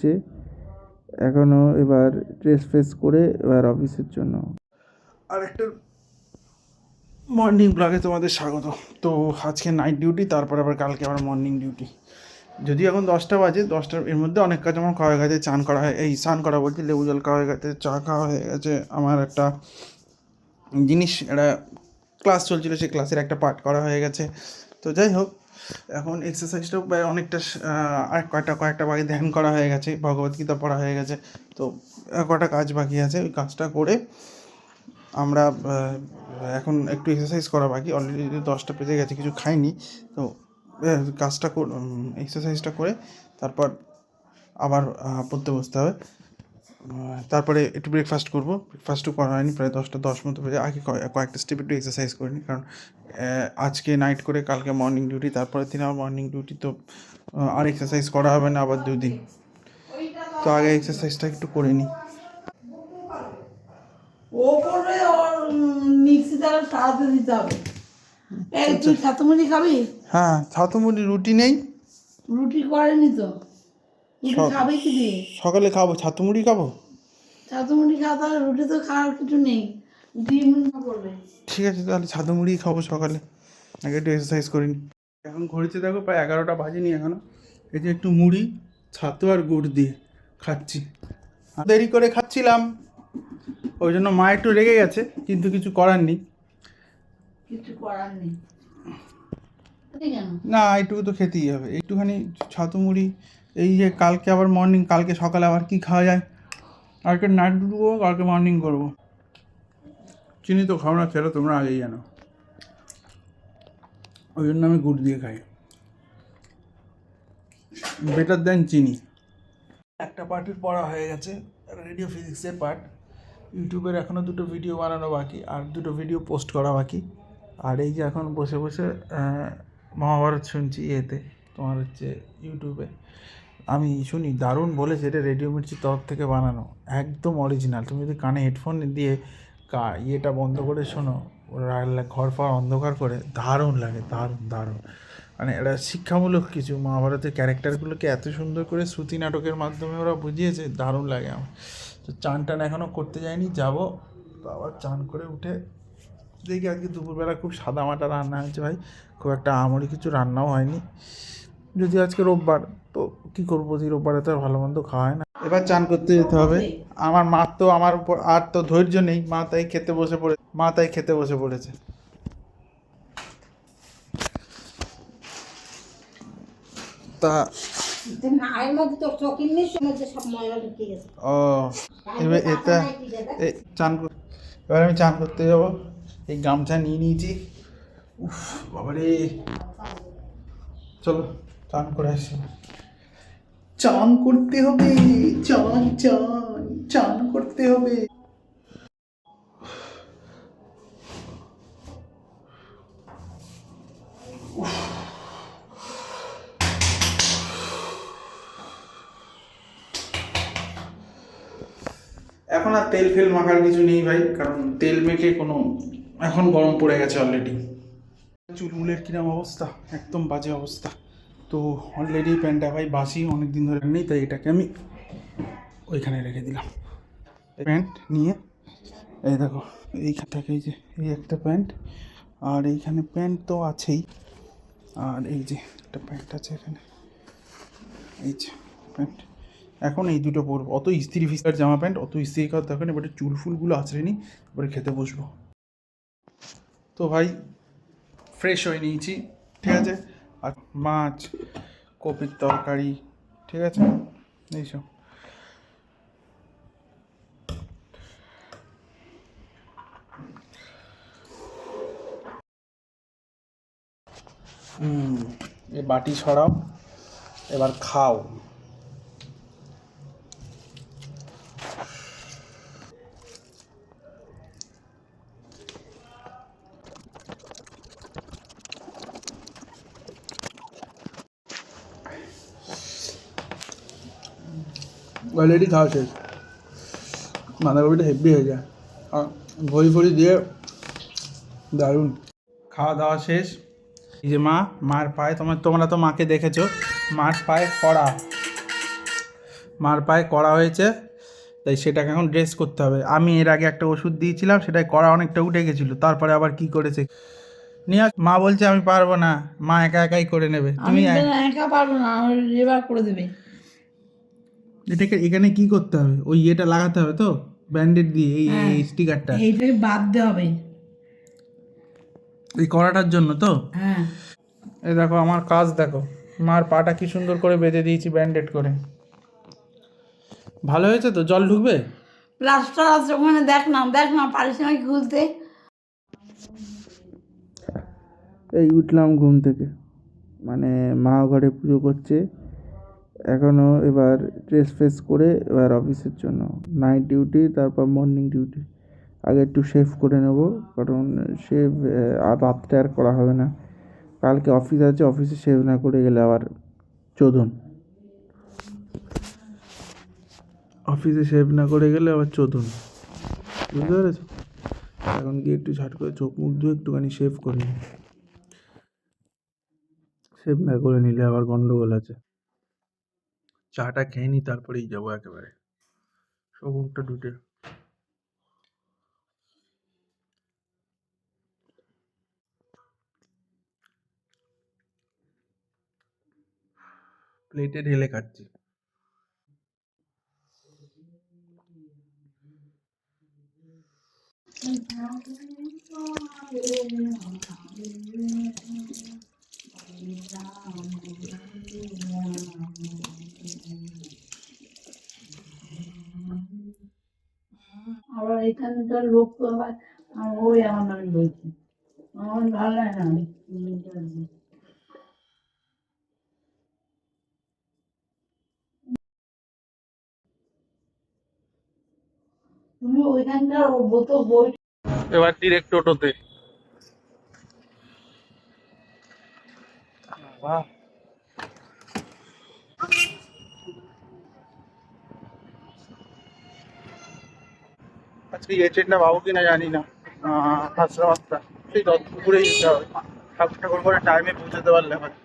যে এখনও এবার ড্রেস ফ্রেস করে এবার অফিসের জন্য আরেকটা মর্নিং ব্লগে তোমাদের স্বাগত। তো আজকে নাইট ডিউটি, তারপর আবার কালকে আবার মর্নিং ডিউটি। যদি এখন 10টা বাজে, 10টার এর মধ্যে অনেক কাজ আমার খাওয়া হয়ে গেছে, চান করা হয়, স্নান করা বলছি, লেবু জল খাওয়া হয়ে গেছে, চা খাওয়া হয়ে গেছে। আমার একটা জিনিস, একটা ক্লাস চলছিল, সেই ক্লাসের একটা পার্ট করা হয়ে গেছে। তো যাই হোক, এখন এক্সারসাইজটাও প্রায় অনেকটা আর কয়েকটা বাকি ধ্যান করা হয়ে গেছে, ভগবদ্গীতা পড়া হয়ে গেছে। তো কটা কাজ বাকি আছে, ওই কাজটা করে আমরা এখন একটু এক্সারসাইজ করা বাকি। অলরেডি 10টা বেজে গেছে, কিছু খাইনি। তো কাজটা এক্সারসাইজটা করে তারপর আবার পড়তে বসতে হবে। তারপরে একটু ব্রেকফাস্ট করবো। ব্রেকফাস্টও করা হয়নি, প্রায় 10টা 10 মতো বেজে। আগে কয়েকটা স্টেপ একটু এক্সারসাইজ করিনি, কারণ আজকে নাইট করে কালকে মর্নিং ডিউটি, তারপরের দিন আবার মর্নিং ডিউটি। তো আর এক্সারসাইজ করা হবে না আবার 2 দিন। তো আগে এক্সারসাইজটা একটু করে নিই। ও করবে, ওর মিক্সি দ্বারা সারাতে দিতে হবে। এই তুই ছাতুমুড়ি খাবি? হ্যাঁ, ছাতুমুড়ি রুটি নেই, রুটি করেনি তো। রুটি খাবে কি দিয়ে? সকালে খাবো, ছাতুমুড়ি খাবো। ছাতুমুড়ি খাওয়া, তাহলে রুটি তো খাওয়ার কিছু নেই, ডিম করবে। ঠিক আছে, তাহলে ছাতুমুড়ি খাবো সকালে। আগে একটু এক্সারসাইজ করিনি। এখন ঘড়িতে দেখো প্রায় 11টা বাজেনি এখনো। এই যে একটু মুড়ি, ছাতু আর গুড় দিয়ে খাচ্ছি। দেরি করে খাচ্ছিলাম, ওই জন্য মা একটু রেগে গেছে, কিন্তু কিছু করার নেই। কিছু করার নেই না, এইটুকু তো খেতেই হবে, একটুখানি ছাতু মুড়ি। এই যে কালকে আবার মর্নিং, কালকে সকালে আবার কি খাওয়া যায়। কালকে নাইট ডিউটি করবো, কালকে মর্নিং করবো। চিনি তো খাও না, খেলো তোমরা আগেই জানো, ওই জন্য আমি গুড় দিয়ে খাই। বেটার দেন চিনি। একটা পার্টের পড়া হয়ে গেছে, রেডিও ফিজিক্সের পার্ট। ইউটিউবের এখনও 2টো ভিডিও বানানো বাকি, আর 2টো ভিডিও পোস্ট করা বাকি। আর এই যে এখন বসে বসে মহাভারত শুনছি, এতে তোমার হচ্ছে ইউটিউবে। আমি শুনি দারুণ বলেছে, এটা রেডিও মির্চির তরফ থেকে বানানো, একদম অরিজিনাল। তুমি যদি কানে হেডফোন দিয়ে ইয়েটা বন্ধ করে শোনো, ঘর ফর অন্ধকার করে, দারুণ লাগে, দারুণ দারুণ। মানে এটা শিক্ষামূলক কিছু, মহাভারতের ক্যারেক্টারগুলোকে এত সুন্দর করে শ্রুতি নাটকের মাধ্যমে ওরা বুঝিয়েছে, দারুণ লাগে আমার। তো চান টান এখনও করতে যাইনি, যাবো। তো আবার চান করে উঠে দেখি। আজকে দুপুরবেলা খুব সাদামাটা রান্না হয়েছে ভাই, খুব একটা আমরি কিছু রান্নাও হয়নি। যদি আজকে রোববার, তো কী করবো, প্রতি রোববারে তো আর ভালো মন্দ খাওয়া হয় না। এবার চান করতে যেতে হবে। আমার মা তো আমার উপর আর তো ধৈর্য নেই, মা তাই খেতে বসে পড়েছে। তা ও, এবার এবার আমি চান করতে যাবো। এই গামছা নিয়ে নিয়েছি। উফ বাবারে, চলো চান করে আসি। চান করতে হবে, চান চান চান করতে হবে। এখন আর তেল ফেল মাখার কিছু নেই ভাই, কারণ তেল মেখে কোনো, এখন গরম পড়ে গেছে অলরেডি। চুলমুলের কিরম অবস্থা, একদম বাজে অবস্থা। তো অলরেডি প্যান্টটা ভাই বাসি, অনেক দিন ধরে নেই, তাই এটাকে আমি ওইখানে রেখে দিলাম। প্যান্ট নিয়ে এই দেখো, এইখানটাকে, এই যে এই একটা প্যান্ট, আর এইখানে প্যান্ট তো আছেই, আর এই যে একটা প্যান্ট আছে এখানে, এই যে প্যান্ট। এখন এই দুটো পরবো, অত ইস্ত্রি ফিস্তার জামা প্যান্ট অত ইস্ত্রি করার দরকার নেই। এবারে চুল ফুলগুলো আছড়ে নিই, এবারে খেতে বসবো। তো ভাই ফ্রেশ হয়ে নিয়েছি, ঠিক আছে। আর মাছ, কপির তরকারি, ঠিক আছে, এইসব। এ বাটি ছড়াও, এবার খাও। অলরেডি খাওয়া শেষ। বাঁধাকপিটা হেভি হয়ে যায়, আর ভরি ভরি দিয়ে দারুণ। খাওয়া দাওয়া শেষ। এই যে মার পায়ে, তোমরা তো মাকে দেখেছো, মার পায়ে কড়া, মার পায়ে করা হয়েছে, তাই সেটাকে এখন ড্রেস করতে হবে। আমি এর আগে একটা ওষুধ দিয়েছিলাম, সেটাই করা অনেকটা উঠে গেছিলো, তারপরে আবার কি করেছে নিয়ে মা বলছে আমি পারবো না, মা একা একাই করে নেবে। আমি তুমি একা পারবো না, আমার লেবার করে দেবে। এটাকে এখানে কি করতে হবে, ওই ইয়েটা লাগাতে হবে তো, ব্যান্ডেড দিয়ে এই হ্যাঁ, স্টিকারটা এইটাকে বাদ দিতে হবে। এই করাটার জন্য তো। হ্যাঁ, এই দেখো আমার কাজ দেখো, মার পাটা কি সুন্দর করে বেঁধে দিয়েছি ব্যান্ডেড করে। ভালো হয়েছে তো? জল ঢুকবে? প্লাস্টার আছে ওখানে, দেখ না পারিস না কি খুলতে। এই উঠলাম ঘুম থেকে, মানে মা ঘরে পুজো করছে এখনও। এবার ড্রেস ফ্রেস করে এবার অফিসের জন্য নাইট ডিউটি, তারপর মর্নিং ডিউটি। আগে একটু শেভ করে নেব, কারণ শেভ আর রাত্রে আর করা হবে না। কালকে অফিস আছে, অফিসে শেভ না করে গেলে আবার চোদন। অফিসে শেভ না করে গেলে আবার চোদন, বুঝতে পেরেছো? এখন গিয়ে একটু ঝাট করে চোখ মুখ ধুয়ে একটুখানি শেভ করে নিই। শেভ না করে নিলে আবার গন্ডগোল আছে। চাটা খেয়ে নিই, তারপরেই যাবো একেবারে সব মুখটা ঢুকে। প্লেটে ঢেলে খাচ্ছি। আবার এখানকার লোক তো আবার ওই আমার নামে বলছে, আমার ভালো লাগে না। তুমি ওইখানকার তো বই। এবার ডিরেক্ট টোটোতে। বাহ, আজকে এই ট্রেনটা পাবো কিনা জানি না। হাসরাবাদটা সেই দুপুরেই যেতে হবে, ঠাকুর ঠাকুর করে টাইমে পৌঁছাতে পারলে হয়।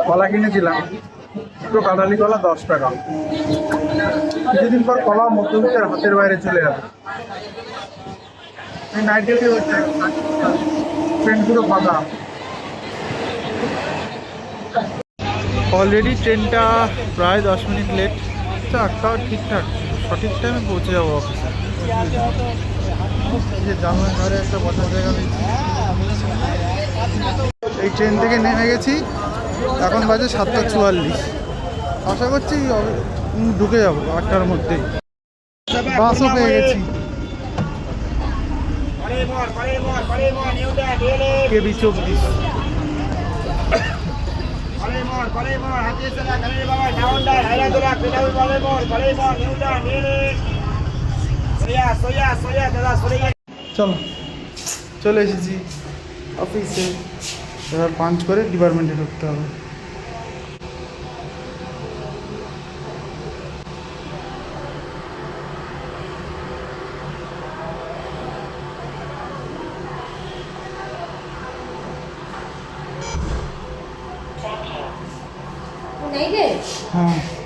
কলা কিনেছিলাম, দুটো কাঁঠালি কলা 10 টাকা। কিছুদিন পর কলা মধ্যবিত্তের হাতের বাইরে চলে যাবে। নাইট ডিউটি হচ্ছে, ট্রেন পুরো ফাঁকা। অলরেডি ট্রেনটা প্রায় 10 মিনিট লেট, আটটাও ঠিকঠাক, সঠিক টাইমে পৌঁছে যাবো অফিসে। যে জানলার ধারে একটা বসার জায়গা পেয়েছি, এই ট্রেন থেকে নেমে গেছি, এখন বাজে 7:44। আশা করছি ঢুকে যাবো 8টার মধ্যেই। বাসও পেয়ে গেছি, কেবি 24। চলো, চলে এসেছি অফিসে, এবার পাঞ্চ করে ডিপার্টমেন্টে ঢুকতে হবে। नहीं गए হ্যাঁ